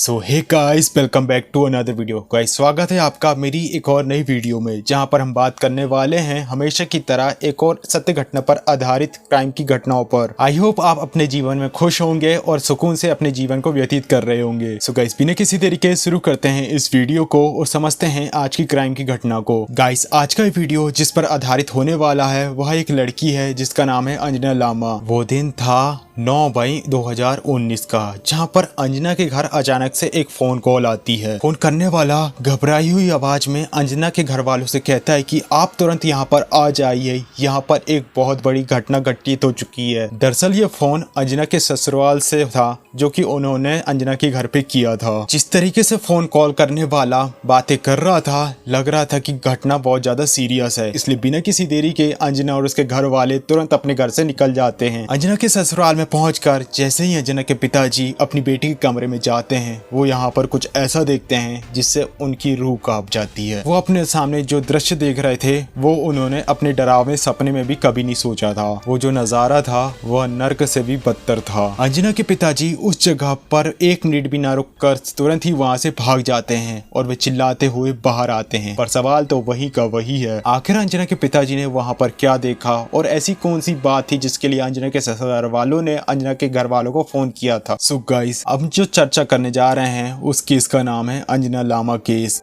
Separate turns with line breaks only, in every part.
So hey guys, welcome back to another video. Guys, स्वागत है आपका मेरी एक और नई वीडियो में, जहां पर हम बात करने वाले हैं हमेशा की तरह एक और सत्य घटना पर आधारित क्राइम की घटनाओं पर। आई होप आप अपने जीवन में खुश होंगे और सुकून से अपने जीवन को व्यतीत कर रहे होंगे। सो गाइस, बिना किसी तरीके शुरू करते हैं इस वीडियो को और समझते हैं आज की क्राइम की घटना को। गाइस, आज का वीडियो जिस पर आधारित होने वाला है वह एक लड़की है जिसका नाम है अंजना लामा। वो दिन था 9 मई 2019 का, जहां पर अंजना के घर अचानक से एक फोन कॉल आती है। फोन करने वाला घबराई हुई आवाज में अंजना के घर वालों से कहता है कि आप तुरंत यहां पर आ जाइए, यहां पर एक बहुत बड़ी घटना घटित हो चुकी है। दरअसल ये फोन अंजना के ससुराल से था, जो कि उन्होंने अंजना के घर पे किया था। जिस तरीके से फोन कॉल करने वाला बातें कर रहा था, लग रहा था कि घटना बहुत ज्यादा सीरियस है। इसलिए बिना किसी देरी के अंजना और उसके घर वाले तुरंत अपने घर से निकल जाते हैं। अंजना के ससुराल में पहुंचकर जैसे ही अंजना के पिताजी अपनी बेटी के कमरे में जाते हैं, वो यहाँ पर कुछ ऐसा देखते हैं जिससे उनकी रूह कांप जाती है। वो अपने सामने जो दृश्य देख रहे थे वो उन्होंने अपने डरावने सपने में भी कभी नहीं सोचा था। वो जो नजारा था वह नर्क से भी बदतर था। अंजना के पिताजी उस जगह पर एक मिनट भी ना रुककर तुरंत ही वहाँ से भाग जाते हैं और वे चिल्लाते हुए बाहर आते हैं। पर सवाल तो वही का वही है, आखिर अंजना के पिताजी ने वहाँ पर क्या देखा और ऐसी कौन सी बात थी जिसके लिए अंजना के ससुराल वालों ने अंजना के घर वालों को फोन किया था। सो गाइस, अब जो चर्चा करने जा रहे हैं उस केस का नाम है अंजना लामा केस।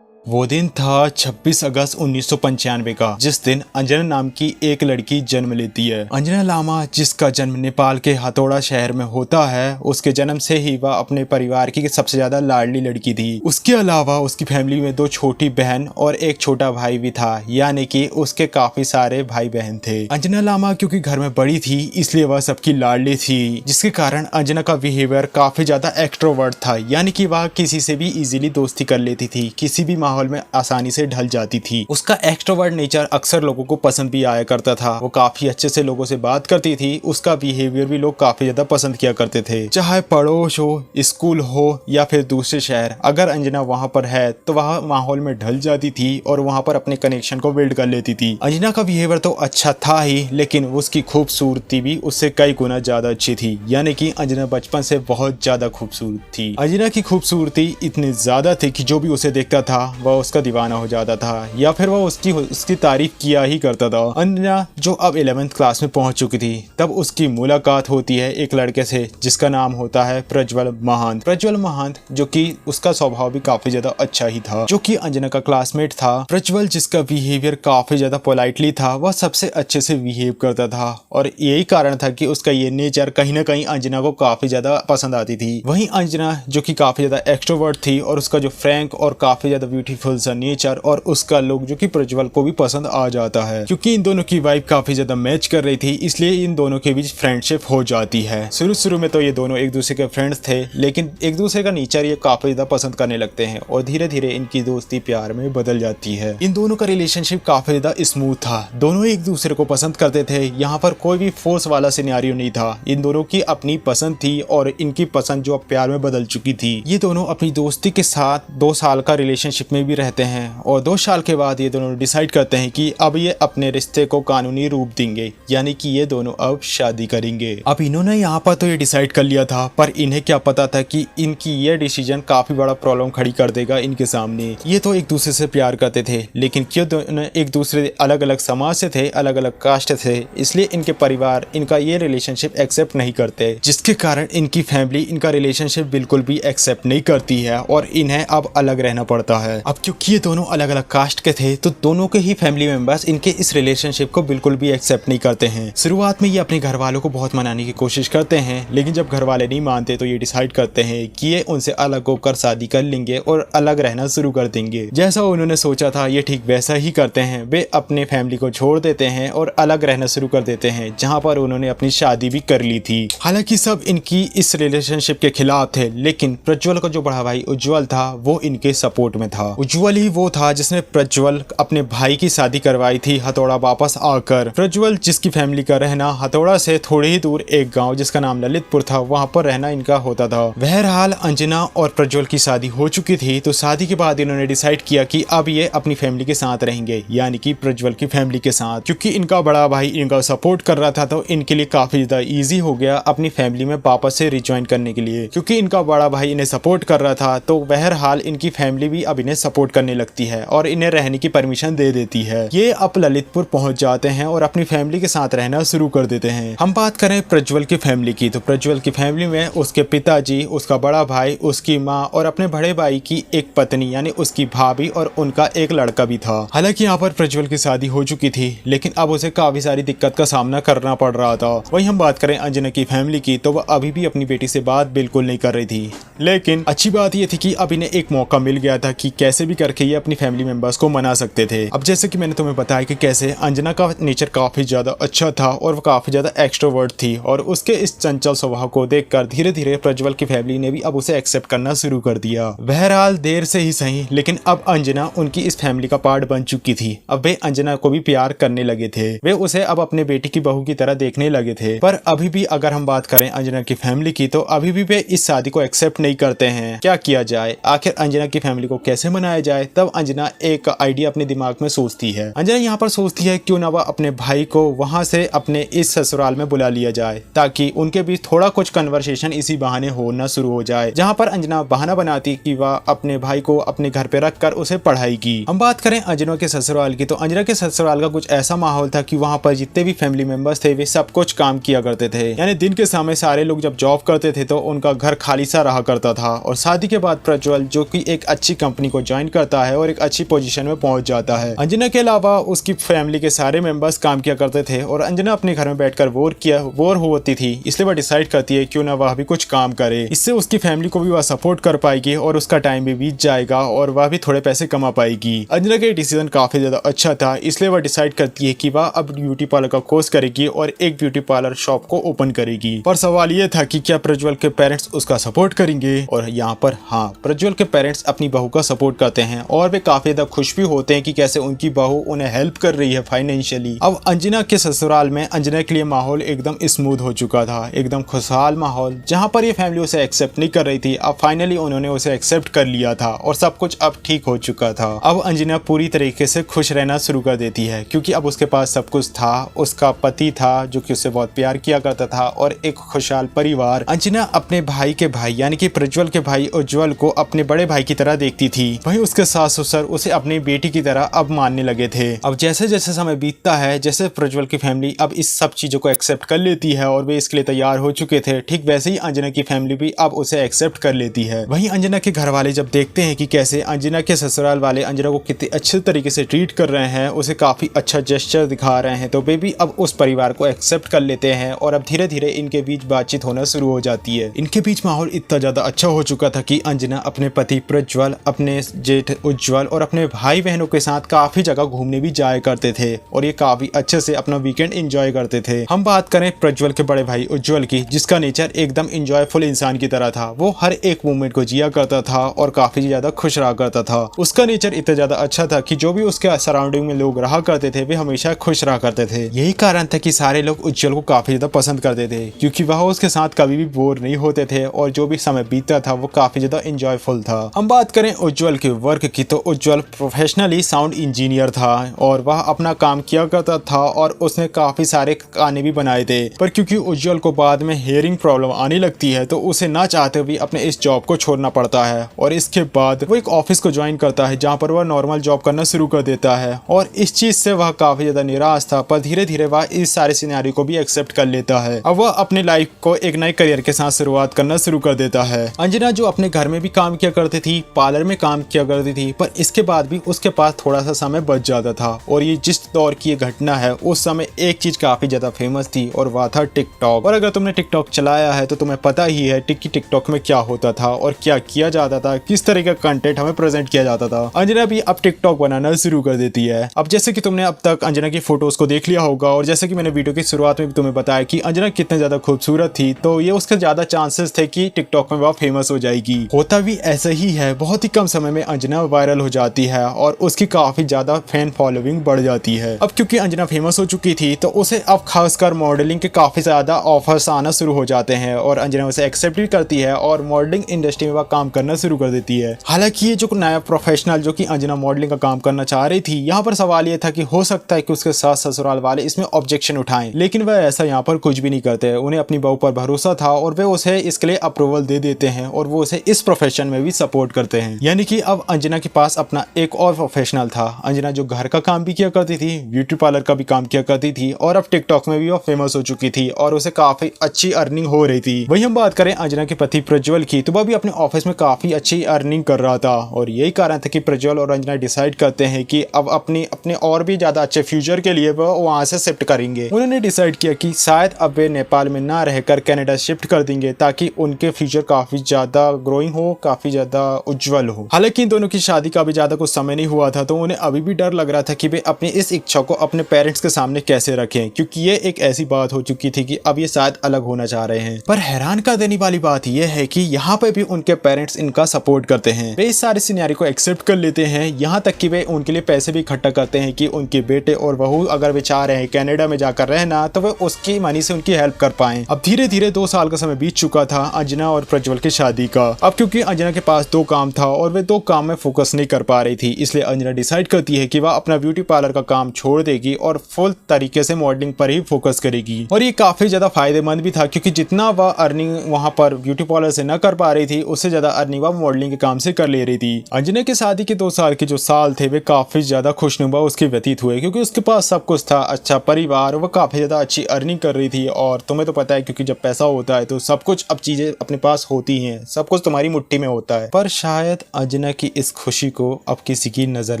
वो दिन था 26 अगस्त 1995 का, जिस दिन अंजना नाम की एक लड़की जन्म लेती है। अंजना लामा, जिसका जन्म नेपाल के हथौड़ा शहर में होता है, उसके जन्म से ही वह अपने परिवार की सबसे ज्यादा लाडली लड़की थी। उसके अलावा उसकी फैमिली में 2 छोटी बहन और एक छोटा भाई भी था, यानी कि उसके काफी सारे भाई बहन थे। अंजना लामा क्योंकि घर में बड़ी थी, इसलिए वह सबकी लाडली थी, जिसके कारण अंजना का बिहेवियर काफी ज्यादा एक्सट्रोवर्ट था, यानी कि वह किसी से भी इजीली दोस्ती कर लेती थी, किसी भी माहौल में आसानी से ढल जाती थी। उसका एक्सट्रोवर्ट नेचर अक्सर लोगों को पसंद भी आया करता था। वो काफी अच्छे से लोगों से बात करती थी। उसका बिहेवियर भी लोग काफी ज्यादा पसंद किया करते थे। चाहे पड़ोस हो, स्कूल हो या फिर दूसरे शहर, अगर अंजना वहां पर है तो वह माहौल में ढल जाती थी और वहां पर अपने कनेक्शन को बिल्ड कर लेती थी। अंजना का बिहेवियर तो अच्छा था ही, लेकिन उसकी खूबसूरती भी उससे कई गुना ज्यादा अच्छी थी, यानी कि अंजना बचपन से बहुत ज्यादा खूबसूरत थी। अंजना की खूबसूरती इतनी ज्यादा थी कि जो भी उसे देखता था वह उसका दीवाना हो जाता था, या फिर वह उसकी तारीफ किया ही करता था। अंजना जो अब 11th क्लास में पहुंच चुकी थी, तब उसकी मुलाकात होती है एक लड़के से जिसका नाम होता है प्रज्वल महंत। प्रज्वल महंत जो कि उसका स्वभाव भी काफी ज्यादा अच्छा ही था, जो कि अंजना का क्लासमेट था। प्रज्वल जिसका बिहेवियर काफी ज्यादा पोलाइटली था, वह सबसे अच्छे से बिहेव करता था और यही कारण था कि उसका ये नेचर कहीं ना कहीं अंजना को काफी ज्यादा पसंद आती थी। वहीं अंजना जो कि काफी ज्यादा एक्सट्रोवर्ट थी और उसका जो फ्रैंक और काफी ज्यादा ब्यूटीफुल सा नेचर और उसका लुक जो कि प्रज्वल को भी पसंद आ जाता है। क्योंकि इन दोनों की वाइब काफी ज्यादा मैच कर रही थी, इसलिए इन दोनों के बीच फ्रेंडशिप हो जाती है। शुरू में तो ये दोनों एक दूसरे के फ्रेंड्स थे, लेकिन एक दूसरे का नेचर ये काफी ज्यादा पसंद करने लगते हैं और धीरे धीरे इनकी दोस्ती प्यार में बदल जाती है। इन दोनों का रिलेशनशिप काफी ज्यादा स्मूथ था। दोनों एक दूसरे को पसंद करते थे। यहाँ पर कोई भी फोर्स वाला सिनेरियो नहीं था। इन दोनों की अपनी पसंद थी और इनकी पसंद जो अब प्यार में बदल चुकी थी। ये दोनों अपनी दोस्ती के साथ 2 साल का रिलेशनशिप में भी रहते हैं और 2 साल के बाद ये दोनों डिसाइड करते हैं कि अब ये अपने रिश्ते को कानूनी रूप देंगे, यानी कि ये दोनों अब शादी करेंगे। अब इन्होंने यहाँ पर तो ये डिसाइड कर लिया था, पर इन्हें क्या पता था कि इनकी ये डिसीजन काफी बड़ा प्रॉब्लम खड़ी कर देगा इनके सामने। ये तो एक दूसरे से प्यार करते थे, लेकिन क्यों दोनों एक दूसरे अलग अलग समाज से थे, अलग अलग कास्ट थे, इसलिए इनके परिवार इनका ये रिलेशनशिप एक्सेप्ट नहीं करते, जिसके कारण इनकी फैमिली इनका रिलेशनशिप बिल्कुल भी एक्सेप्ट नहीं करती है और इन्हें अब अलग रहना पड़ता है। अब क्योंकि ये दोनों अलग अलग कास्ट के थे, तो दोनों के ही फैमिली मेंबर्स इनके इस रिलेशनशिप को बिल्कुल भी एक्सेप्ट नहीं करते हैं। शुरुआत में ये अपने घर वालों को बहुत मनाने की कोशिश करते हैं, लेकिन जब घर वाले नहीं मानते तो ये डिसाइड करते हैं कि ये उनसे अलग होकर शादी कर लेंगे और अलग रहना शुरू कर देंगे। जैसा उन्होंने सोचा था ये ठीक वैसा ही करते हैं। वे अपने फैमिली को छोड़ देते हैं और अलग रहना शुरू कर देते हैं, जहाँ पर उन्होंने अपनी शादी भी कर ली थी। हालांकि सब इनकी इस रिलेशनशिप के खिलाफ थे, लेकिन प्रज्वल का जो बड़ा भाई उज्जवल था वो इनके सपोर्ट में था। उज्जवल ही वो था जिसने प्रज्वल अपने भाई की शादी करवाई थी हथौड़ा वापस आकर। प्रज्वल जिसकी फैमिली का रहना हथौड़ा से थोड़ी ही दूर एक गांव जिसका नाम ललितपुर था, वहां पर रहना इनका होता था। बहरहाल अंजना और प्रज्वल की शादी हो चुकी थी, तो शादी के बाद इन्होंने डिसाइड किया कि अब ये अपनी फैमिली के साथ रहेंगे, यानी कि प्रज्वल की फैमिली के साथ। क्योंकि इनका बड़ा भाई इनका सपोर्ट कर रहा था, तो इनके लिए काफी ज्यादा ईजी हो गया अपनी फैमिली में वापस से रिज्वाइन करने के लिए। क्योंकि इनका बड़ा भाई इन्हें सपोर्ट कर रहा था, तो बहरहाल इनकी फैमिली भी अब इन्हें सपोर्ट करने लगती है और इन्हें रहने की परमिशन दे देती है। ये अब ललितपुर पहुंच जाते हैं और अपनी फैमिली के साथ रहना शुरू कर देते हैं। हम बात करें प्रज्वल की फैमिली की, तो प्रज्वल की फैमिली में उसके पिताजी, उसका बड़ा भाई, उसकी माँ और अपने बड़े भाई की एक पत्नी यानी उसकी भाभी और उनका एक लड़का भी था। हालांकि यहाँ पर प्रज्वल की शादी हो चुकी थी, लेकिन अब उसे काफी सारी दिक्कत का सामना करना पड़ रहा था। वहीं हम बात करें अंजना की फैमिली की, तो वह अभी भी अपनी बेटी से बात बिल्कुल नहीं कर रही थी। लेकिन अच्छी बात यह थी कि अब इन्हें एक मौका मिल गया था कि कैसे भी करके ये अपनी फैमिली मेंबर्स को मना सकते थे। अब जैसे कि मैंने तुम्हें बताया कि कैसे अंजना का नेचर काफी ज्यादा अच्छा था और वो काफी ज्यादा एक्सट्रोवर्ट थी, और उसके इस चंचल स्वभाव को देखकर धीरे धीरे प्रज्वल की फैमिली ने भी अब उसे एक्सेप्ट करना शुरू कर दिया। बहरहाल देर से ही सही, लेकिन अब अंजना उनकी इस फैमिली का पार्ट बन चुकी थी। अब वे अंजना को भी प्यार करने लगे थे, वे उसे अब अपने बेटी की बहू की तरह देखने लगे थे। पर अभी भी अगर हम बात करें अंजना की फैमिली की, तो अभी भी वे इस शादी को एक्सेप्ट नहीं करते हैं। क्या किया जाए, आखिर अंजना की फैमिली को कैसे मनाया जाए? तब अंजना एक आइडिया अपने दिमाग में सोचती है। अंजना यहाँ पर सोचती है क्यों ना वह अपने भाई को वहां से अपने इस ससुराल में बुला लिया जाए, ताकि उनके बीच थोड़ा कुछ कन्वर्सेशन इसी बहाने होना शुरू हो जाए। जहाँ पर अंजना बहाना बनाती कि वह अपने भाई को अपने घर पे रखकर उसे पढ़ाएगी। हम बात करें अंजना के ससुराल की, तो अंजना के ससुराल का कुछ ऐसा माहौल था कि वहाँ पर जितने भी फैमिली मेंबर्स थे वे सब कुछ काम किया करते थे। यानी दिन के समय सारे लोग जब जॉब करते थे तो उनका घर खाली सा रहा करता था। और शादी के बाद प्रज्वल जो कि एक अच्छी कंपनी को ज्वाइन करता है और एक अच्छी पोजीशन में पहुंच जाता है। अंजना के अलावा उसकी फैमिली के सारे मेंबर्स काम किया करते थे और अंजना अपने घर में बैठकर बोर होती थी, इसलिए वह डिसाइड करती है क्यों ना वह भी कुछ काम करे। इससे उसकी फैमिली को भी वह सपोर्ट कर पाएगी और उसका टाइम भी बीत जाएगा और वह भी थोड़े पैसे कमा पाएगी। अंजना का डिसीजन काफी ज्यादा अच्छा था, इसलिए वह डिसाइड करती है कि वह अब ब्यूटी पार्लर का कोर्स करेगी और एक ब्यूटी पार्लर शॉप को ओपन करेगी। पर सवाल यह था कि क्या प्रज्वल के पेरेंट्स उसका सपोर्ट करेंगे? और यहाँ पर हाँ, प्रज्वल के पेरेंट्स अपनी बहू का सपोर्ट करते हैं और वे काफी ज्यादा खुश भी होते हैं कि कैसे उनकी बहू उन्हें हेल्प कर रही है फाइनेंशियली। अब अंजना के ससुराल में अंजना के लिए माहौल एकदम स्मूथ हो चुका था, एकदम खुशहाल माहौल। जहाँ पर ये फैमिली उसे एक्सेप्ट नहीं कर रही थी, अब फाइनली उन्होंने उसे एक्सेप्ट कर लिया था और सब कुछ अब ठीक हो चुका था। अब अंजना पूरी तरीके से खुश रहना शुरू कर देती है, क्योंकि अब उसके पास सब कुछ था। उसका पति था जो कि उससे बहुत प्यार किया करता था और एक खुशहाल परिवार। अंजना अपने भाई के भाई यानी कि प्रज्वल के भाई उज्जवल को अपने बड़े भाई की तरह देखती थी। वहीं उसके सास ससुर उसे अपनी बेटी की तरह अब मानने लगे थे। अब जैसे जैसे समय बीतता है, जैसे प्रज्वल की फैमिली अब इस सब चीजों को एक्सेप्ट कर लेती है और वे इसके लिए तैयार हो चुके थे, ठीक वैसे ही अंजना की फैमिली भी अब उसे एक्सेप्ट कर लेती है। वहीं अंजना के घर वाले जब देखते हैं कि कैसे अंजना के ससुराल वाले अंजना को कितने अच्छे तरीके से ट्रीट कर रहे हैं, उसे काफी अच्छा जेस्चर दिखा रहे हैं, तो वे भी अब उस परिवार को एक्सेप्ट कर लेते हैं और अब धीरे धीरे इनके बीच बातचीत होना शुरू हो जाती है। इनके बीच माहौल इतना ज्यादा अच्छा हो चुका था कि अंजना अपने पति प्रज्वल, अपने जेठ उज्जवल और अपने भाई बहनों के साथ काफी जगह घूमने भी जाया करते थे और ये काफी अच्छे से अपना वीकेंड एंजॉय करते थे। हम बात करें प्रज्वल के बड़े भाई उज्जवल की, जिसका नेचर एकदम एंजॉयफुल इंसान की तरह था। वो हर एक मोमेंट को जिया करता था और काफी ज्यादा खुश रहा करता था। उसका नेचर इतना ज्यादा अच्छा था कि जो भी उसके सराउंडिंग में लोग रहा करते थे वे हमेशा खुश रहा करते थे। यही कारण था कि सारे लोग उज्जवल को काफी ज्यादा पसंद करते थे, क्योंकि वह उसके साथ कभी भी बोर नहीं होते थे और जो भी समय बीतता था वो काफी ज्यादा एंजॉयफुल था। हम बात करें उज्जवल के वर्क की, तो उज्जवल प्रोफेशनली साउंड इंजीनियर था और वह अपना काम किया करता था और उसने काफी सारे गाने भी बनाए थे। पर क्योंकि उज्जवल को बाद में हियरिंग प्रॉब्लम आने लगती है, तो उसे ना चाहते हुए अपने इस जॉब को छोड़ना पड़ता है और इसके बाद वो एक ऑफिस को ज्वाइन करता है, जहाँ पर वह नॉर्मल जॉब करना शुरू कर देता है। और इस चीज से वह काफी ज्यादा निराश था, पर धीरे धीरे वह इस सारे सिनेरियो को भी एक्सेप्ट कर लेता है। अब वह अपने लाइफ को एक नए करियर के साथ शुरुआत करना शुरू कर देता है। अंजना जो अपने घर में भी काम किया करती थी, पार्लर में काम किया करती थी, पर इसके बाद भी उसके पास थोड़ा सा समय बच जाता था। और ये जिस दौर की घटना है, उस समय एक चीज काफी ज्यादा फेमस थी और वह था टिकटॉक। और अगर तुमने टिकटॉक चलाया है तो तुम्हें पता ही है टिकटॉक में क्या होता था और क्या किया जाता था, किस तरह का कंटेंट हमें प्रेजेंट किया जाता था। अंजना भी अब टिकटॉक बनाना शुरू कर देती है। अब जैसे कि तुमने अब तक अंजना की फोटोज को देख लिया होगा और जैसे कि मैंने वीडियो की शुरुआत में भी तुम्हें बताया कि अंजना कितने ज्यादा खूबसूरत थी, तो ये उसके ज्यादा चांसेस थे कि टिकटॉक में वह फेमस हो जाएगी। होता भी ऐसा ही है, बहुत ही कम समय में अंजना वायरल हो जाती है और उसकी काफी ज्यादा फैन फॉलोइंग बढ़ जाती है। अब क्योंकि अंजना फेमस हो चुकी थी तो उसे अब खासकर मॉडलिंग के काफी ज्यादा ऑफर्स आना शुरू हो जाते हैं और अंजना उसे एक्सेप्ट भी करती है और मॉडलिंग इंडस्ट्री में वह काम करना शुरू कर देती है। हालांकि ये जो नया प्रोफेशनल जो कि अंजना मॉडलिंग का काम करना चाह रही थी, यहाँ पर सवाल ये था कि हो सकता है कि उसके सास ससुराल वाले इसमें ऑब्जेक्शन उठाएं, लेकिन वह ऐसा यहाँ पर कुछ भी नहीं करते। उन्हें अपनी बहू पर भरोसा था और वे उसे इसके लिए अप्रूवल दे देते हैं और वो उसे इस प्रोफेशन में भी सपोर्ट करते हैं। यानी कि अब अंजना के पास अपना एक और प्रोफेशनल था। अंजना जो घर का काम भी किया करती थी, ब्यूटी पार्लर का भी काम किया करती थी और अब टिकटॉक में भी वो फेमस हो चुकी थी और उसे काफी अच्छी अर्निंग हो रही थी। वही हम बात करें अंजना के पति प्रज्वल की, तो वह भी अपने ऑफिस में काफी अच्छी अर्निंग कर रहा था और यही कारण था कि प्रज्वल और अंजना डिसाइड करते हैं कि अब अपने और भी ज्यादा अच्छे फ्यूचर के लिए वो वहां से शिफ्ट करेंगे। उन्होंने डिसाइड किया कि शायद अब वे नेपाल में ना रहकर कनाडा शिफ्ट कर देंगे ताकि उनके फ्यूचर काफी ज्यादा ग्रोइंग हो, काफी ज्यादा उज्जवल हो। हालांकि इन दोनों की शादी का भी ज्यादा कुछ समय नहीं हुआ था तो उन्हें अभी भी डर लग रहा था कि वे अपनी इस इच्छा को अपने पेरेंट्स के सामने कैसे रखें, क्योंकि ये एक ऐसी बात हो चुकी थी कि अब ये शायद अलग होना चाह रहे हैं। पर हैरान कर देने वाली बात यह है कि यहाँ पे भी उनके पेरेंट्स इनका सपोर्ट करते हैं। वे इस सारे सिनेरियो को एक्सेप्ट कर लेते हैं, यहाँ तक कि वे उनके लिए पैसे भी इकट्ठा करते हैं कि उनके बेटे और बहू अगर वे चाह रहे हैं कनाडा में जाकर रहना तो वे उसकी मनी से उनकी हेल्प कर पाएं। अब धीरे धीरे 2 साल का समय बीत चुका था अंजना और प्रज्वल की शादी का। अब क्योंकि अंजना के पास 2 काम था और वे 2 काम में फोकस नहीं कर पा रही थी, इसलिए अंजना डिसाइड करती है कि वह अपना ब्यूटी पार्लर का काम छोड़ देगी और फुल तरीके से मॉडलिंग पर ही फोकस करेगी। और ये काफी ज्यादा फायदेमंद भी था क्योंकि जितना वह अर्निंग वहां पर ब्यूटी पार्लर से न कर पा रही थी उससे ज्यादा अर्निंग वह मॉडलिंग के काम से कर ले रही थी। अंजना के शादी के 2 साल के जो साल थे वे काफी ज्यादा खुशनुमा उसके व्यतीत हुए क्योंकि उसके पास सब कुछ था, अच्छा परिवार, वो काफी ज्यादा अच्छी अर्निंग कर रही थी। और तुम्हें तो पता है क्योंकि जब पैसा होता है तो सब कुछ अब चीजें अपने पास होती हैं, सब कुछ तुम्हारी मुट्ठी में होता है। पर शायद अंजना की इस खुशी को अब किसी की नजर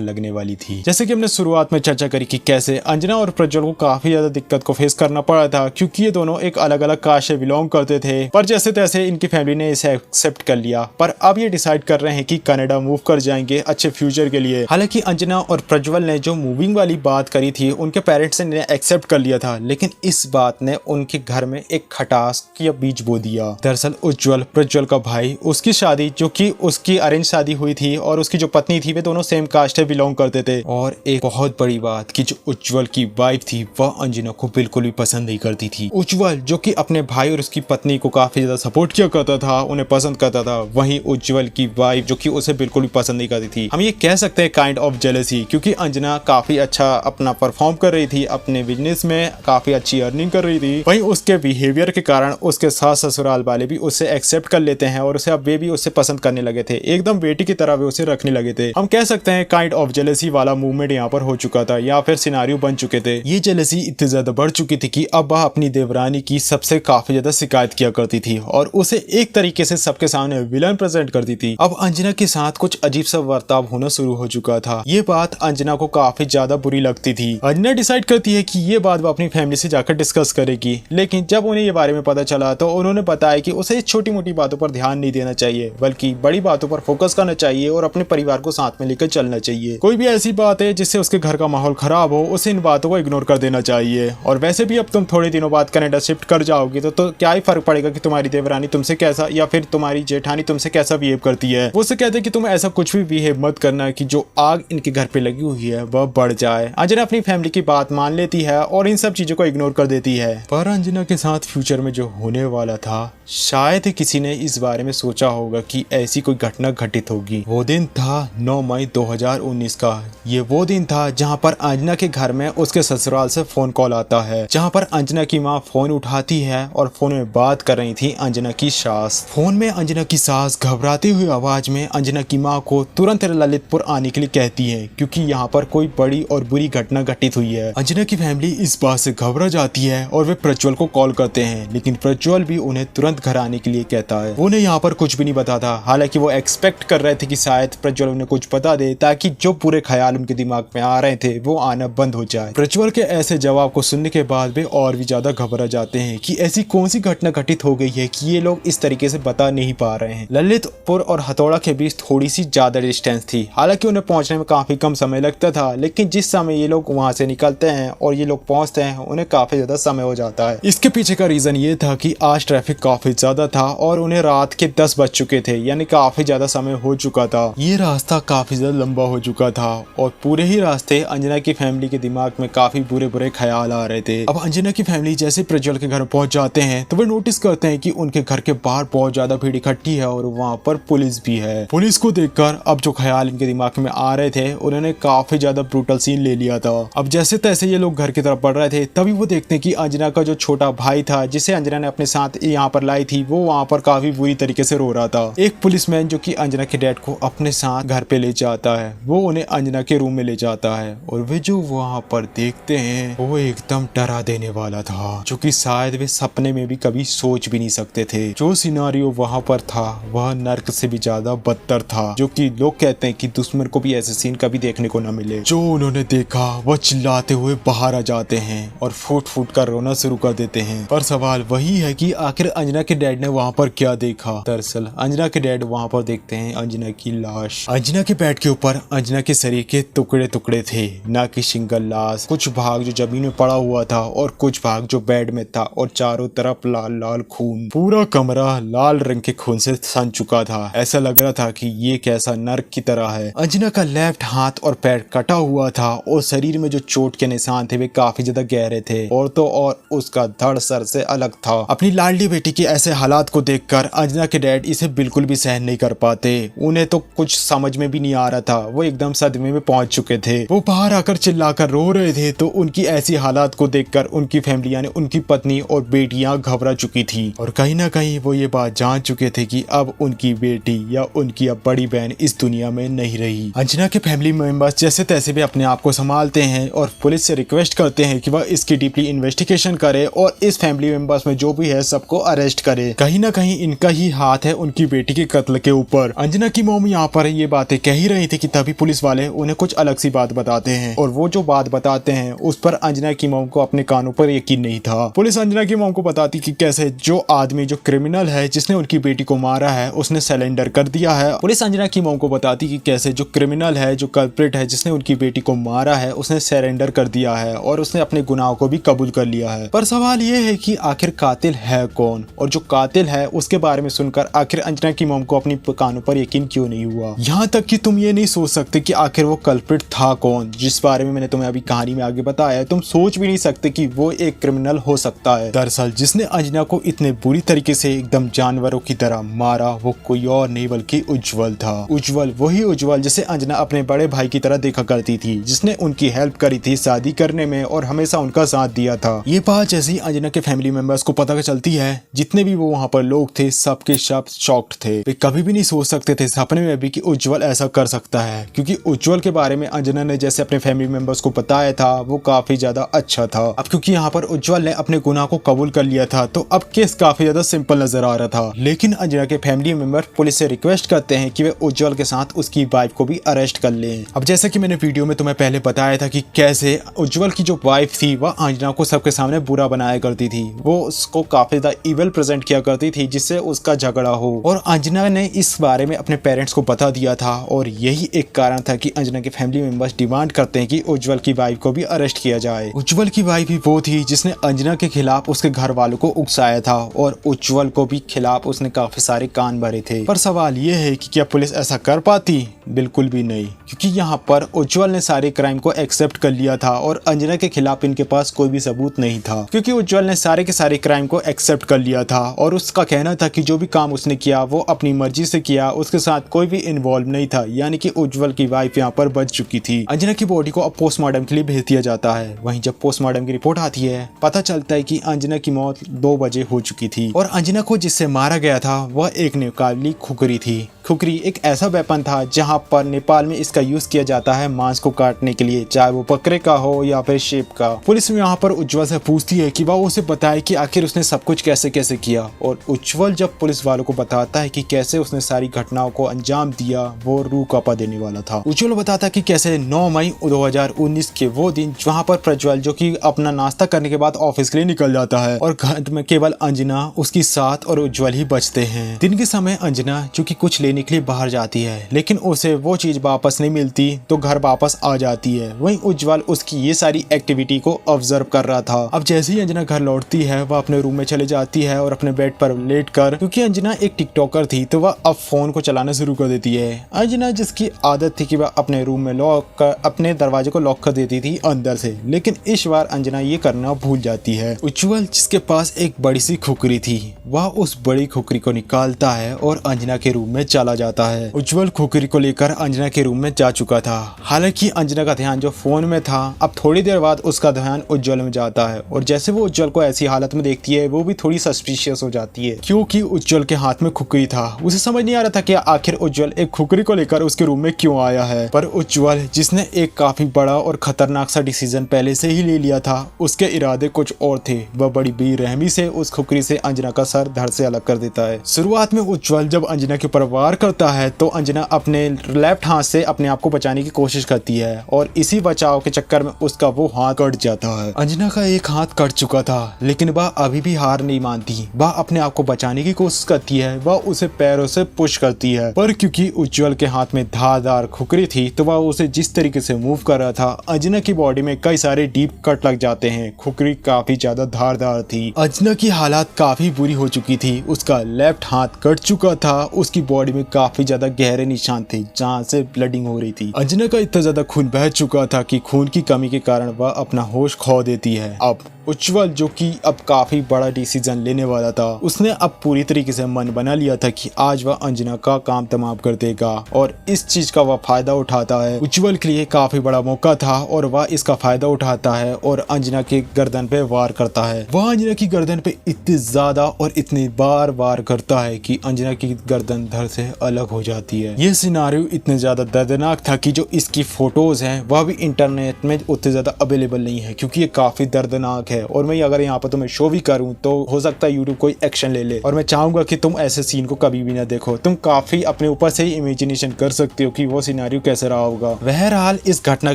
लगने वाली थी। जैसे कि हमने शुरुआत में चर्चा करी कि कैसे अंजना और प्रज्वल को काफी ज्यादा दिक्कत को फेस करना पड़ा था क्योंकि ये दोनों एक अलग अलग कास्ट से बिलोंग करते थे, पर जैसे तैसे इनकी फैमिली ने इसे एक्सेप्ट कर लिया। पर अब ये डिसाइड कर रहे हैं कि कनाडा मूव कर जाएंगे अच्छे फ्यूचर के लिए। हालांकि अंजना और प्रज्वल ने जो मूविंग वाली बात करी थी उनके पेरेंट्स ने एक्सेप्ट कर लिया था, लेकिन इस बात ने उनके घर में एक खटास का बीज बो दिया। दरअसल उज्जवल, प्रज्वल का भाई, उसकी शादी जो कि उसकी अरेंज शादी हुई थी और उसकी जो पत्नी थी वे दोनों सेम कास्ट से बिलोंग करते थे। और एक बहुत बड़ी बात कि जो उज्जवल की वाइफ थी वह अंजना को बिल्कुल भी पसंद नहीं करती थी। उज्जवल जो कि अपने भाई और उसकी पत्नी को काफी ज्यादा सपोर्ट किया करता था, उन्हें पसंद करता था, वहीं उज्जवल की वाइफ जो कि उसे बिल्कुल भी पसंद नहीं करती थी। हम ये कह सकते हैं काइंड ऑफ जेलसी, क्योंकि अंजना काफी अच्छा अपना परफॉर्म कर रही थी, अपने बिजनेस में काफी अच्छी अर्निंग कर रही थी। वहीं उसके बिहेवियर के कारण उसके सास ससुराल वाले भी उसे एक्सेप्ट कर लेते हैं और उसे अब वे भी उसे पसंद करने लगे थे, एकदम बेटी की तरह वे उसे रखने लगे थे। हम कह सकते हैं काइंड ऑफ जेलसी वाला मूवमेंट यहाँ पर हो चुका था या फिर सिनारियो बन चुके थे। ये जेलसी इतनी ज्यादा बढ़ चुकी थी कि अब वह अपनी देवरानी की सबसे काफी ज्यादा शिकायत किया करती थी और उसे एक तरीके से सबके सामने विलन प्रेजेंट करती थी। अब अंजना के साथ कुछ अजीब सा बर्ताव होना शुरू हो चुका था। ये बात अंजना को काफी ज्यादा बुरी लगती थी। अंजना डिसाइड करती है कि ये बात वो अपनी फैमिली से जाकर डिस्कस करेगी, लेकिन जब उन्हें ये बारे में पता चला तो उन्होंने बताया कि उसे छोटी मोटी बातों पर ध्यान नहीं देना चाहिए बल्कि बड़ी बातों पर फोकस करना चाहिए और अपने परिवार को साथ में लेकर चलना चाहिए। कोई भी ऐसी बात है जिससे उसके घर का माहौल खराब हो उसे इन बातों को इग्नोर कर देना चाहिए। और वैसे भी अब तुम थोड़े दिनों बाद कनाडा शिफ्ट कर जाओगी तो क्या ही फर्क पड़ेगा कि तुम्हारी देवरानी तुमसे कैसा या फिर तुम्हारी जेठानी तुमसे कैसा बिहेव करती है। वो से कहते हैं कि तुम ऐसा कुछ भी बिहेव मत करना कि जो आग इनके घर पे लगी हुई है वह बढ़ जाए। अंजना अपनी फैमिली की बात मान लेती है और इन सब चीजों को इग्नोर कर देती है। पर अंजना के साथ फ्यूचर में जो होने वाला था शायद ही किसी ने इस बारे में सोचा होगा कि ऐसी कोई घटना घटित होगी। वो दिन था 9 मई 2019 का। ये वो दिन था जहां पर अंजना के घर में उसके ससुराल से फोन कॉल आता है, जहां पर अंजना की मां फोन उठाती है और फोन में बात कर रही थी अंजना की सास। फोन में अंजना की सास घबराती हुई आवाज में अंजना की मां को तुरंत ललितपुर आने के लिए कहती है क्योंकि यहाँ पर कोई बड़ी और बुरी घटना घटित हुई है। अंजना की फैमिली इस बात से घबरा जाती है और वे प्रज्वल को कॉल करते हैं, लेकिन प्रज्वल भी उन्हें तुरंत घर आने के लिए कहता है। उन्हें यहाँ पर कुछ भी नहीं बताता। हालांकि वो एक्सपेक्ट कर रहे थे कि शायद प्रज्वल उन्हें कुछ बता दे ताकि जो पूरे ख्याल उनके दिमाग में आ रहे थे वो आना बंद हो जाए। प्रज्वल के ऐसे जवाब को सुनने के बाद वे और भी ज्यादा घबरा जाते हैं कि ऐसी कौन सी घटना घटित हो गई है कि ये लोग इस तरीके से बता नहीं पा रहे हैं। ललितपुर और हथौड़ा के बीच थोड़ी सी ज्यादा डिस्टेंस थी। हालांकि उन्हें पहुंचने में काफी कम समय लगता था, लेकिन जिस समय ये लोग वहां से निकलते हैं और ये लोग पहुंचते हैं उन्हें काफी ज्यादा समय हो जाता है। इसके पीछे का रीजन ये था कि आज ट्रैफिक काफी ज्यादा था और उन्हें रात के 10 बज चुके थे, यानी काफी ज्यादा समय हो चुका था। का। ये रास्ता काफी ज्यादा लंबा हो चुका था और पूरे ही रास्ते अंजना की फैमिली के दिमाग में काफी बुरे बुरे ख्याल आ रहे थे। अब अंजना की फैमिली जैसे प्रज्वल के घर पहुंच जाते हैं तो वे नोटिस करते हैं कि उनके घर के बाहर बहुत ज्यादा भीड़ इकट्ठी है और वहाँ पर पुलिस भी है। पुलिस को देखकर अब जो ख्याल इनके दिमाग में आ रहे थे उन्होंने काफी ज्यादा ब्रूटल सीन ले लिया था। अब जैसे तैसे ये लोग घर की तरफ बढ़ रहे थे तभी वो देखते हैं कि अंजना का जो छोटा भाई था जिसे अंजना ने अपने साथ यहाँ पर लाई थी वो वहाँ पर काफी बुरी तरीके से रो रहा था। एक पुलिसमैन जो कि अंजना के डैड को अपने साथ घर पे ले जाता है वो उन्हें अंजना के रूम में ले जाता है और वे जो वहाँ पर देखते हैं वो एकदम डरा देने वाला था, जो कि शायद वे सपने में भी कभी सोच भी नहीं सकते थे। जो सिनारियो वहाँ पर था वह नर्क से भी ज्यादा बदतर था, जो कि लोग कहते हैं कि दुश्मन को भी ऐसे सीन कभी देखने को न मिले। जो उन्होंने देखा वह चिल्लाते हुए बाहर आ जाते हैं और फूट फूट कर रोना शुरू कर देते हैं। पर सवाल वही है कि आखिर अंजना के डैड ने वहाँ पर क्या देखा। दरअसल अंजना के डैड वहाँ पर देखते हैं अंजना की लाश। अंजना के बेड के ऊपर अंजना के शरीर के टुकड़े टुकड़े थे, ना कि सिंगल लाश। कुछ भाग जो जमीन में पड़ा हुआ था और कुछ भाग जो बेड में था और चारों तरफ लाल लाल खून। पूरा कमरा लाल रंग के खून से सन चुका था। ऐसा लग रहा था कि ये कैसा नर्क की तरह है। अंजना का लेफ्ट हाथ और पैर कटा हुआ था और शरीर में जो चोट के निशान थे वे काफी ज्यादा गहरे थे और तो और उसका धड़ सर से अलग था। अपनी लाडली बेटी के ऐसे हालात को देखकर अंजना के डैड इसे बिल्कुल भी सहन नहीं कर पाते। उन्हें तो कुछ समझ में भी नहीं आ रहा था, वो एकदम सदमे में पहुंच चुके थे। वो बाहर आकर चिल्लाकर रो रहे थे तो उनकी ऐसी हालात को देखकर उनकी फैमिली यानी उनकी पत्नी और बेटियां घबरा चुकी थी और कहीं ना कहीं वो ये बात जान चुके थे कि अब उनकी बेटी या उनकी अब बड़ी बहन इस दुनिया में नहीं रही। अंजना के फैमिली मेंबर्स जैसे तैसे भी अपने आप को संभालते हैं और पुलिस से रिक्वेस्ट करते हैं कि वह इसकी डीपली इन्वेस्टिगेशन करे और इस फैमिली मेंबर्स में जो भी है सबको अरेस्ट करे। कहीं ना कहीं इनका ही हाथ है उनकी बेटी के कत्ल के ऊपर। अंजना की मॉम यहाँ पर ये बातें कह ही रही थी कि तभी पुलिस वाले उन्हें कुछ अलग सी बात बताते हैं और वो जो बात बताते हैं उस पर अंजना की मॉम को अपने कानों पर यकीन नहीं था। पुलिस अंजना की मॉम को बताती कि कैसे जो आदमी जो क्रिमिनल है जिसने उनकी बेटी को मारा है उसने सरेंडर कर दिया है। पुलिस अंजना की मॉम को बताती कि कैसे जो क्रिमिनल है जो कल्प्रिट है जिसने उनकी बेटी को मारा है उसने सरेंडर कर दिया है और उसने अपने गुनाह को भी कबूल कर लिया है। पर सवाल ये है कि आखिर कातिल है कौन और जो कातिल है उसके बारे में सुनकर आखिर अंजना की मॉम को अपनी कानों पर यकीन क्यों नहीं हुआ। यहाँ तक कि तुम ये नहीं सोच सकते कि आखिर वो कल्प्रिट था कौन जिस बारे में मैंने तुम्हें अभी कहानी में आगे बताया। तुम सोच भी नहीं सकते कि वो एक क्रिमिनल हो सकता है। दरअसल जिसने अंजना को इतने बुरी तरीके से एकदम जानवरों की तरह मारा वो कोई और नहीं बल्कि उज्जवल था। उज्जवल वही उज्जवल जिसे अंजना अपने बड़े भाई की तरह देखा करती थी, जिसने उनकी हेल्प करी थी शादी करने में और हमेशा उनका साथ दिया था। ये बात जैसे ही अंजना के फैमिली मेंबर्स को पता चलती है जितने भी वो वहाँ पर लोग थे सबके सब शॉक्ड थे। वे कभी भी नहीं सोच सकते थे सपने में भी कि उज्जवल ऐसा कर सकता है, क्योंकि उज्जवल के बारे में अंजना ने जैसे अपने फैमिली मेंबर्स को बताया था वो काफी ज्यादा अच्छा था। अब क्योंकि यहाँ पर उज्जवल ने अपने गुनाह को कबूल कर लिया था तो अब केस काफी ज्यादा सिंपल नजर आ रहा था। लेकिन अंजना के फैमिली मेंबर पुलिस से रिक्वेस्ट करते हैं कि वे उज्जवल के साथ उसकी वाइफ को भी अरेस्ट कर लें। अब जैसे कि मैंने वीडियो में तुम्हें पहले बताया था कि कैसे उज्जवल की जो वाइफ थी वह अंजना को सबके सामने बुरा बनाया करती थी, वो उसको काफी ज्यादा इविल प्रेजेंट किया करती थी जिससे उसका झगड़ा हो। और अंजना ने इस बारे में अपने पेरेंट्स को बता दिया था और यही एक कारण था कि अंजना के फैमिली मेंबर्स डिमांड करते हैं कि उज्जवल की वाइफ को भी अरेस्ट किया जाए। उज्जवल की वाइफ ही वो थी जिसने अंजना के खिलाफ उसके घर वालों को उकसाया था और उज्जवल को भी खिलाफ उसने काफी सारे कान भरे थे। पर सवाल ये है कि क्या पुलिस ऐसा कर पाती? बिल्कुल भी नहीं, क्योंकि यहाँ पर उज्जवल ने सारे क्राइम को एक्सेप्ट कर लिया था और अंजना के खिलाफ इनके पास कोई भी सबूत नहीं था, क्योंकि उज्जवल ने सारे के सारे क्राइम को एक्सेप्ट कर लिया था और उसका कहना था कि जो भी काम उसने किया वो अपनी मर्जी से किया, उसके साथ कोई भी इन्वॉल्व नहीं था। यानी कि उज्जवल की वाइफ यहाँ पर बच चुकी थी। अंजना की बॉडी को अब पोस्टमार्टम के लिए भेज दिया जाता है। वहीं जब पोस्टमार्टम की रिपोर्ट आती है पता चलता है कि अंजना की मौत 2 बजे हो चुकी थी और अंजना को जिससे मारा गया था वह एक नेपाली खुकरी थी। खुकरी एक ऐसा वेपन था जहां पर नेपाल में इसका यूज किया जाता है मांस को काटने के लिए, चाहे वो बकरे का हो या फिर शेप का। पुलिस यहाँ पर उज्जवल से पूछती है कि वह उसे बताए कि आखिर उसने सब कुछ कैसे कैसे किया और उज्जवल जब पुलिस वालों को बताता है कि कैसे उसने सारी घटनाओं को अंजाम दिया वो रूह कांपा देने वाला था। उज्जवल बताता कि कैसे 9 मई 2019 के वो दिन जहाँ पर प्रज्वल जो कि अपना नाश्ता करने के बाद ऑफिस के लिए निकल जाता है और घर में केवल अंजना, उसकी साथ और उज्जवल ही बचते हैं। दिन के समय अंजना जो कि कुछ लेने के लिए बाहर जाती है लेकिन उसे वो चीज वापस नहीं मिलती तो घर वापस आ जाती है। वहीं उज्जवल उसकी ये सारी एक्टिविटी को ऑब्जर्व कर रहा था। अब जैसे ही अंजना घर लौटती है वह अपने रूम में चले जाती है और अपने बेड पर लेट कर, क्योंकि अंजना एक टिकटॉकर थी तो वह अब फोन को चलाना शुरू कर देती है। अंजना जिसकी आदत थी कि वह अपने रूम में अपने दरवाजे को लॉक कर देती थी अंदर से, लेकिन इस बार अंजना ये करना भूल जाती है। उज्जवल जिसके पास एक बड़ी सी खुकरी थी, वह उस बड़ी खुकरी को निकालता है और अंजना के रूम में चला जाता है। उज्जवल खुकरी को लेकर अंजना के रूम में जा चुका था। हालांकि अंजना का ध्यान जो फोन में था, अब थोड़ी देर बाद उसका ध्यान उज्जवल में जाता है और जैसे वो उज्जवल को ऐसी हालत में देखती है, वो भी थोड़ी सस्पिशियस हो जाती है क्योंकि उज्जवल के हाथ में खुकरी था। उसे समझ नहीं आ रहा था कि आखिर उज्जवल एक खुकरी को लेकर उसके रूम में क्यों आया है। पर उज्जवल जिसने एक काफी बड़ा और खतरनाक सा डिसीजन पहले से ही ले लिया था, उसके इरादे कुछ और थे। वह बड़ी बेरहमी से उस खुकरी से अंजना का सर धड़ से अलग कर देता है। शुरुआत में उज्जवल जब अंजना के ऊपर वार करता है तो अंजना अपने लेफ्ट हाथ से अपने आप को बचाने की कोशिश करती है और इसी बचाव के चक्कर में उसका वो हाथ कट जाता है। अंजना का एक हाथ कट चुका था, लेकिन वह अभी भी हार नहीं मानती। वह अपने आप को बचाने की कोशिश करती है, वह उसे पैरों से पुश करती है, पर क्योंकि उज्जवल के हाथ में धारदार खुकरी थी तो वह उसे जिस तरीके से मूव कर रहा था, अंजना की बॉडी में कई सारे डीप कट लग जाते हैं। खुकरी काफी ज्यादा धारदार थी। अंजना की हालत काफी बुरी हो चुकी थी। उसका लेफ्ट हाथ कट चुका था, उसकी बॉडी में काफी ज्यादा गहरे निशान थे जहाँ से ब्लडिंग हो रही थी। अंजना का इतना ज्यादा खून बह चुका था कि खून की कमी के कारण वह अपना होश खो देती है। अब उज्जवल जो कि अब काफी बड़ा डिसीजन लेने वाला था, उसने अब पूरी तरीके से मन बना लिया था कि आज वह अंजना का काम तमाम कर देगा और इस चीज का वह फायदा उठाता है। उज्जवल के लिए काफी बड़ा मौका था और वह इसका फायदा उठाता है और अंजना के गर्दन पे वार करता है। वह अंजना की गर्दन पे इतनी ज्यादा और इतनी बार वार करता है कि अंजना की गर्दन धड़ से अलग हो जाती है। ये सिनारियो इतने ज्यादा दर्दनाक था कि जो इसकी फोटोज हैं वह भी इंटरनेट में उतने ज्यादा अवेलेबल नहीं है क्योंकि ये काफी दर्दनाक है। और मैं अगर यहाँ पर तुम्हें शो भी करूँ तो हो सकता है यूट्यूब कोई एक्शन ले ले और मैं चाहूंगा कि तुम ऐसे सीन को कभी भी ना देखो। तुम काफी अपने ऊपर से ही इमेजिनेशन कर सकते हो कि वो सिनारियो कैसे रहा होगा। बहरहाल इस घटना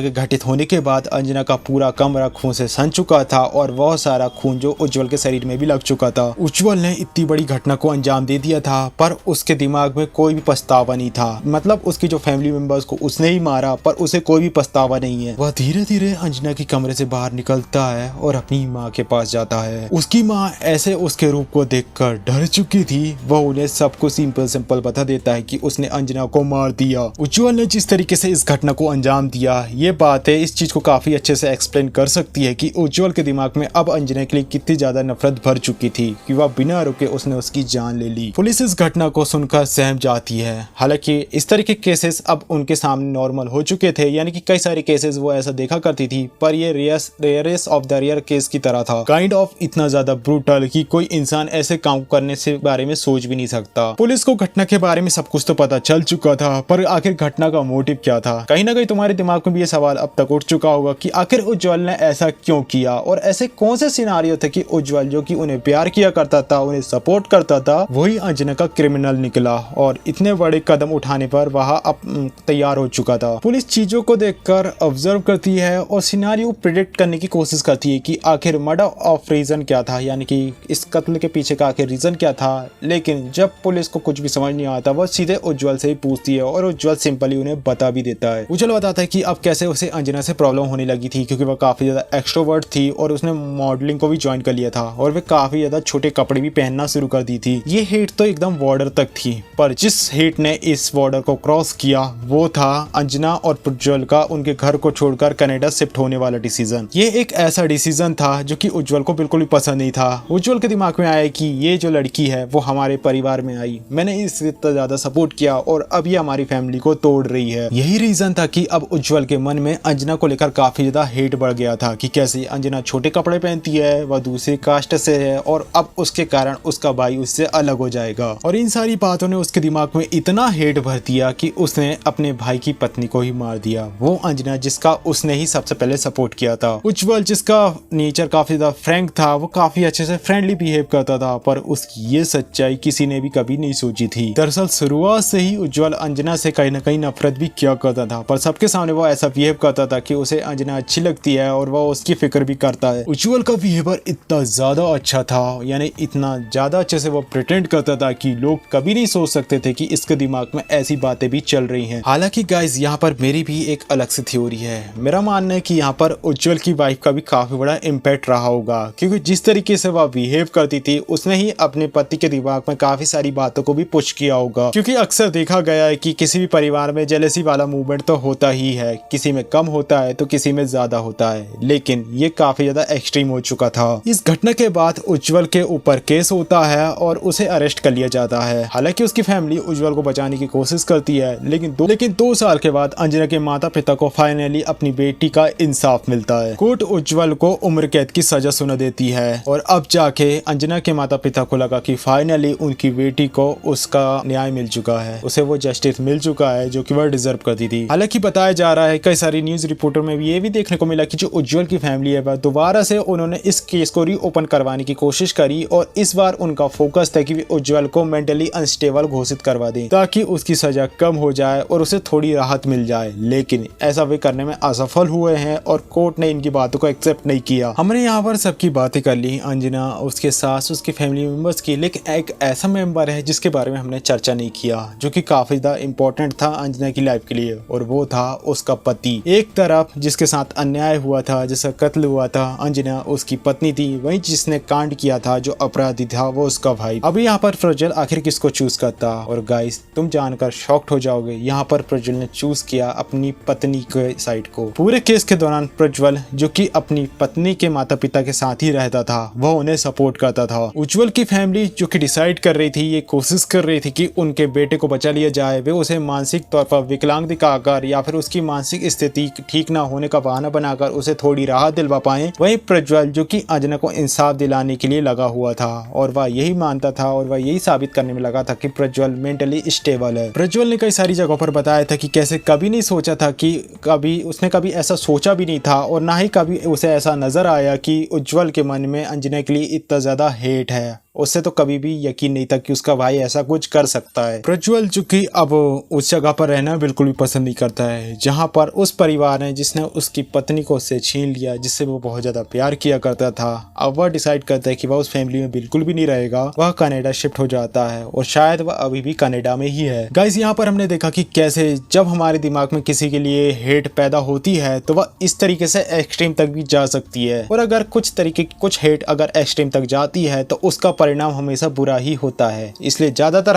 के घटित होने के बाद अंजना का पूरा कमरा खून से सन चुका था और बहुत सारा खून जो उज्जवल के शरीर में भी लग चुका था। उज्जवल ने इतनी बड़ी घटना को अंजाम दे दिया था पर उसके दिमाग में कोई भी पछतावा नहीं था। मतलब उसकी जो फैमिली मेंबर्स को उसने ही मारा पर उसे कोई भी पछतावा नहीं है। वह धीरे धीरे अंजना के कमरे से बाहर निकलता है और अपनी माँ के पास जाता है। उसकी माँ ऐसे उसके रूप को देखकर डर चुकी थी। वह उन्हें सब कुछ सिंपल बता देता है कि उसने अंजना को मार दिया। उज्जवल ने जिस तरीके से इस घटना को अंजाम दिया, ये बातें इस चीज को काफी अच्छे से एक्सप्लेन कर सकती है कि उज्जवल के दिमाग में अब अंजना के लिए कितनी ज्यादा नफरत भर चुकी थी कि वह बिना रुके उसने उसकी जान ले ली। पुलिस इस घटना को सुनकर सहम जाती है। हालांकि इस तरह के केसेस अब उनके सामने नॉर्मल हो चुके थे, यानी कि कई सारे केसेस वो ऐसा देखा करती थी, पर ये rarest of the rare case की तरह था। काइंड ऑफ इतना ज्यादा ब्रूटल कि कोई इंसान ऐसे काम करने से बारे में सोच भी नहीं सकता। पुलिस को घटना के बारे में सब कुछ तो पता चल चुका था, पर आखिर घटना का मोटिव क्या था? कहीं ना कहीं तुम्हारे दिमाग में भी ये सवाल अब तक उठ चुका होगा कि आखिर उज्जवल ने ऐसा क्यों किया और ऐसे कौन से सिनारियो थे कि उज्जवल जो कि उन्हें प्यार किया करता था, उन्हें सपोर्ट करता था, वही अंजना का क्रिमिनल निकला और इतने बड़े कदम उठाने पर वह अब तैयार हो चुका था। पुलिस चीजों को देखकर ऑब्जर्व करती है और सिनारियो प्रिडिक्ट करने की कोशिश करती है कि आखिर मर्डर ऑफ रीजन क्या था, यानी कि इस कत्ल के पीछे का आखिर रीजन क्या था। लेकिन जब पुलिस को कुछ भी समझ नहीं आता, वह सीधे उज्जवल से ही पूछती है और उज्जवल सिंपली उन्हें बता भी देता है। उज्जवल बताता है कि अब कैसे उसे अंजना से प्रॉब्लम होने लगी थी क्योंकि वह काफी ज्यादा एक्सट्रोवर्ट थी और उसने मॉडलिंग को भी ज्वाइन कर लिया था और वह काफी ज्यादा छोटे कपड़े भी पहनना शुरू कर दी थी। ये हेट तो एकदम बॉर्डर तक थी, पर जिस हेट ने इस बॉर्डर को क्रॉस किया वो था अंजना और उज्जवल का उनके घर को छोड़कर कनाडा शिफ्ट होने वाला डिसीजन। ये एक ऐसा डिसीजन था जो कि उज्जवल को बिल्कुल भी पसंद नहीं था। उज्जवल के दिमाग में आया कि ये जो लड़की है वो हमारे परिवार में आई, मैंने इससे इतना ज्यादा सपोर्ट किया और अब ये हमारी फैमिली को तोड़ रही है। यही रीजन था कि अब उज्जवल के मन में अंजना को लेकर काफी ज्यादा हेट बढ़ गया था कि कैसे अंजना छोटे कपड़े पहनती है, वह दूसरी कास्ट से है और अब उसके कारण उसका भाई उससे अलग हो जाएगा। और इन सारी बातों ने उसके दिमाग में इतना हेट भर दिया कि उसने अपने भाई की पत्नी को ही मार दिया। वो अंजना जिसका उसने ही सबसे पहले सपोर्ट किया था। उज्जवल जिसका नेचर काफी ज्यादा फ्रैंक था, वो काफी अच्छे से फ्रेंडली बिहेव करता था, पर उसकी ये सच्चाई किसी ने भी कभी नहीं सोची थी। दरअसल शुरुआत से ही उज्जवल अंजना से कहीं ना कहीं नफरत भी किया करता था, पर सबके सामने वो ऐसा बिहेव करता था कि उसे अंजना अच्छी लगती है और वो उसकी फिक्र भी करता है। उज्जवल का बिहेवियर इतना ज्यादा अच्छा था, यानी इतना ज्यादा अच्छे से वो प्रिटेंड करता था कि लोग कभी नहीं सोच सकते थे कि इसके दिमाग में ऐसी बातें भी चल रही हैं। हालांकि गाइस यहाँ पर मेरी भी एक अलग सी थ्योरी है। मेरा मानना है कि यहाँ पर उज्जवल की वाइफ का भी काफी बड़ा इम्पैक्ट बैठ रहा होगा, क्योंकि जिस तरीके से वह बिहेव करती थी उसने ही अपने पति के दिमाग में काफी सारी बातों को भी पुश किया होगा। क्योंकि अक्सर देखा गया है कि किसी भी परिवार में जेलसी वाला मूवमेंट तो होता ही है, किसी में कम होता है तो किसी में ज्यादा होता है, लेकिन ये काफी ज्यादा एक्सट्रीम हो चुका था। इस घटना के बाद उज्जवल के ऊपर केस होता है और उसे अरेस्ट कर लिया जाता है। हालांकि उसकी फैमिली उज्जवल को बचाने की कोशिश करती है, लेकिन 2 साल के बाद अंजना के माता पिता को फाइनली अपनी बेटी का इंसाफ मिलता है। कोर्ट उज्जवल को उम्र कैद की सजा सुना देती है और अब जाके अंजना के माता पिता को लगा कि फाइनली उनकी बेटी को उसका न्याय मिल चुका है, उसे वो जस्टिस मिल चुका है जो कि वह डिजर्व करती थी। हालांकि बताया जा रहा है, कई सारी न्यूज रिपोर्टर में भी ये भी देखने को मिला कि जो उज्जवल की फैमिली है वह दोबारा से उन्होंने इस केस को रीओपन करवाने की कोशिश करी और इस बार उनका फोकस था कि उज्जवल को मेंटली अनस्टेबल घोषित करवा दें ताकि उसकी सजा कम हो जाए और उसे थोड़ी राहत मिल जाए, लेकिन ऐसा वे करने में असफल हुए हैं और कोर्ट ने इनकी बातों को एक्सेप्ट नहीं किया। हमने यहाँ पर सबकी बातें कर ली, अंजना, उसके सास, उसके फैमिली मेंबर्स की, लेकिन एक ऐसा मेंबर है जिसके बारे में हमने चर्चा नहीं किया जो कि काफी ज्यादा इम्पोर्टेंट था अंजना की लाइफ के लिए, और वो था उसका पति। एक तरफ जिसके साथ अन्याय हुआ था, जिसका कत्ल हुआ था, अंजना उसकी पत्नी थी, वहीं जिसने कांड किया था, जो अपराधी था, वो उसका भाई। अभी यहाँ पर प्रज्वल आखिर किसको चूज करता, और गाइस तुम जानकर शॉक्ड हो जाओगे, यहाँ पर प्रज्वल ने चूज किया अपनी पत्नी के साइड को। पूरे केस के दौरान प्रज्वल, जो कि अपनी पत्नी के माता पिता के साथ ही रहता था, वह उन्हें सपोर्ट करता था। उज्जवल की फैमिली जो कि डिसाइड कर रही थी, ये कोशिश कर रही थी कि उनके बेटे को बचा लिया जाए, वे उसे मानसिक तौर पर विकलांग दिखाकर या फिर उसकी मानसिक स्थिति ठीक ना होने का बहाना बनाकर उसे थोड़ी राहत दिलवा पाए। वहीं प्रज्वल जो कि अंजना को इंसाफ दिलाने के लिए लगा हुआ था और वह यही मानता था और वह यही साबित करने में लगा था कि प्रज्वल मेंटली स्टेबल है। प्रज्वल ने कई सारी जगहों पर बताया था कि कैसे कभी नहीं सोचा था कि उसने कभी ऐसा सोचा भी नहीं था और ना ही कभी उसे ऐसा नजर आया कि उज्जवल के मन में अंजना के लिए इतना ज्यादा हेट है। उससे तो कभी भी यकीन नहीं था कि उसका भाई ऐसा कुछ कर सकता है। प्रज्वल जो कि अब उस जगह पर रहना बिल्कुल भी पसंद नहीं करता है जहां पर उस परिवार ने जिसने उसकी पत्नी को उससे छीन लिया, जिससे वो बहुत ज्यादा प्यार किया करता था, अब वह डिसाइड करता है कि वह उस फैमिली में बिल्कुल भी नहीं रहेगा। वह कनाडा शिफ्ट हो जाता है और शायद वह अभी भी कनाडा में ही है। गाइस यहाँ पर हमने देखा कि कैसे जब हमारे दिमाग में किसी के लिए हेट पैदा होती है तो वह इस तरीके से एक्सट्रीम तक भी जा सकती है, और अगर कुछ हेट अगर एक्सट्रीम तक जाती है तो उसका परिणाम हमेशा बुरा ही होता है। इसलिए ज्यादातर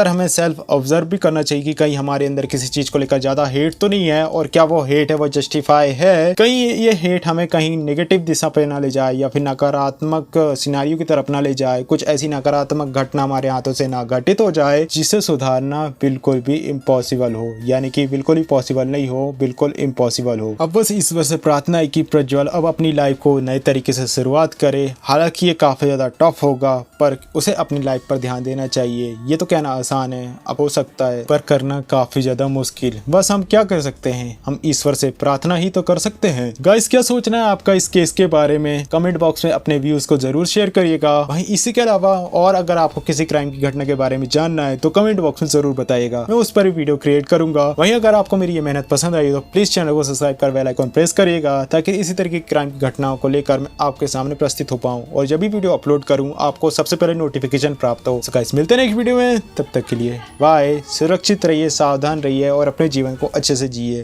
हमें सेल्फ ऑब्जर्व भी करना चाहिए कि कहीं हमारे अंदर किसी चीज को लेकर ज्यादा हेट तो नहीं है, और क्या वो हेट है वो जस्टिफाई है, कहीं ये हेट हमें कहीं नेगेटिव दिशा पे ना ले जाए या फिर नकारात्मक सिनारियों की तरफ ना ले जाए, कुछ ऐसी नकारात्मक घटना हमारे हाथों से ना घटित हो जाए जिसे सुधारना बिल्कुल भी इम्पॉसिबल हो, यानी कि बिल्कुल ही पॉसिबल नहीं हो, बिल्कुल इम्पॉसिबल हो। अब बस इस वजह से प्रार्थना है कि प्रज्वल अब अपनी लाइफ को नए तरीके से शुरुआत करे। हालांकि ये काफी ज्यादा टफ होगा, पर उसे अपनी लाइफ पर ध्यान देना चाहिए। ये तो कहना आसान है, अब हो सकता है, पर करना काफी ज्यादा मुश्किल। बस हम क्या कर सकते हैं, हम ईश्वर से प्रार्थना ही तो कर सकते हैं। गाइस क्या सोचना है आपका इस केस के बारे में, कमेंट बॉक्स में अपने व्यूज को जरूर शेयर करिएगा। वहीं इसी के अलावा और अगर आपको किसी क्राइम की घटना के बारे में जानना है तो कमेंट बॉक्स में जरूर बताइएगा, मैं उस पर भी वीडियो क्रिएट करूंगा। वहीं अगर आपको मेरी ये मेहनत पसंद आई तो प्लीज चैनल को सब्सक्राइब कर बेल आइकन प्रेस करिएगा, ताकि इसी तरह की क्राइम की घटनाओं को लेकर मैं आपके सामने प्रस्तुत हो पाऊं और जब भी वीडियो अपलोड करूं आपको सबसे पहले नोटिफिकेशन प्राप्त हो। So guys, मिलते हैं नेक्स्ट वीडियो में, तब तक के लिए बाय। सुरक्षित रहिए, सावधान रहिए और अपने जीवन को अच्छे से जिए।